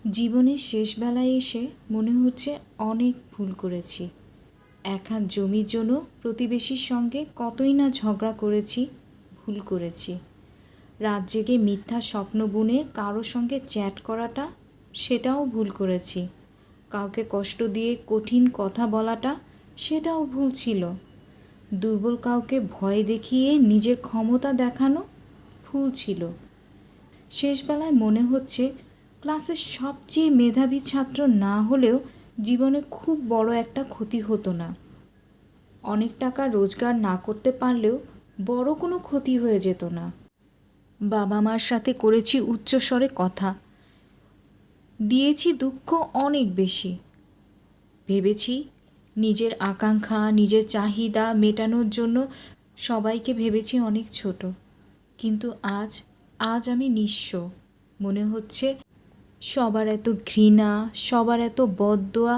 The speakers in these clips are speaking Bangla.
জীবনের শেষ বেলায় এসে মনে হচ্ছে অনেক ভুল করেছি। এক হাত জমির জন্য প্রতিবেশীর সঙ্গে কতই না ঝগড়া করেছি, ভুল করেছি। রাত জেগে মিথ্যা স্বপ্ন বুনে কারো সঙ্গে চ্যাট করাটা, সেটাও ভুল করেছি। কাউকে কষ্ট দিয়ে কঠিন কথা বলাটা, সেটাও ভুল ছিল। দুর্বল কাউকে ভয় দেখিয়ে নিজের ক্ষমতা দেখানো ভুল ছিল। শেষবেলায় মনে হচ্ছে ক্লাসের সবচেয়ে মেধাবী ছাত্র না হলেও জীবনে খুব বড় একটা ক্ষতি হতো না। অনেক টাকা রোজগার না করতে পারলেও বড় কোনো ক্ষতি হয়ে যেত না। বাবা মার সাথে করেছি উচ্চস্বরে কথা, দিয়েছি দুঃখ অনেক বেশি। ভেবেছি নিজের আকাঙ্ক্ষা, নিজের চাহিদা মেটানোর জন্য সবাইকে ভেবেছি অনেক ছোট। কিন্তু আজ আমি নিঃস্ব। মনে হচ্ছে সবার এত ঘৃণা, সবার এত বদদোয়া,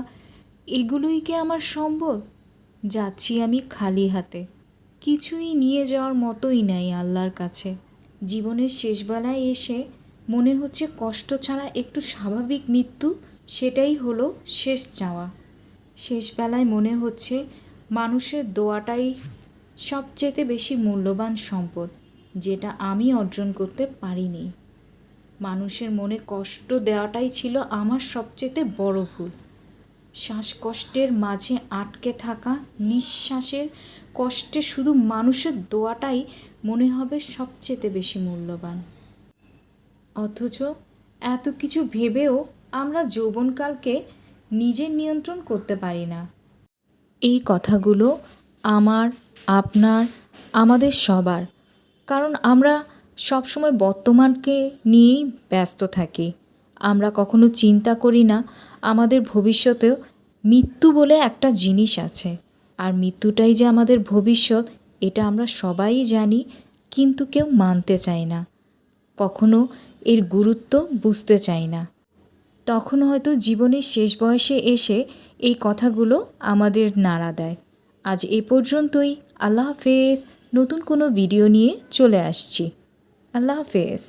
এগুলোই কি আমার সম্বল? যাচ্ছি আমি খালি হাতে, কিছুই নিয়ে যাওয়ার মতোই নাই আল্লাহর কাছে। জীবনের শেষবেলায় এসে মনে হচ্ছে কষ্ট ছাড়া একটু স্বাভাবিক মৃত্যু, সেটাই হলো শেষ চাওয়া। শেষবেলায় মনে হচ্ছে মানুষের দোয়াটাই সবচেয়ে বেশি মূল্যবান সম্পদ, যেটা আমি অর্জন করতে পারিনি। মানুষের মনে কষ্ট দেওয়াটাই ছিল আমার সবচেয়ে বড় ভুল। শ্বাসকষ্টের মাঝে আটকে থাকা, নিঃশ্বাসের কষ্টে শুধু মানুষের দোয়াটাই মনে হবে সবচেয়ে বেশি মূল্যবান। অথচ এত কিছু ভেবেও আমরা যৌবনকালকে নিজের নিয়ন্ত্রণ করতে পারি না। এই কথাগুলো আমার, আপনার, আমাদের সবার। কারণ আমরা সবসময় বর্তমানকে নিয়েই ব্যস্ত থাকি। আমরা কখনো চিন্তা করি না আমাদের ভবিষ্যতেও মৃত্যু বলে একটা জিনিস আছে। আর মৃত্যুটাই যে আমাদের ভবিষ্যৎ, এটা আমরা সবাই জানি, কিন্তু কেউ মানতে চায় না, কখনো এর গুরুত্ব বুঝতে চায় না। তখন হয়তো জীবনের শেষ বয়সে এসে এই কথাগুলো আমাদের নাড়া দেয়। আজ এ পর্যন্তই। আল্লাহ হাফেজ। নতুন কোনো ভিডিও নিয়ে চলে আসছি। আল্লাহ হাফেজ।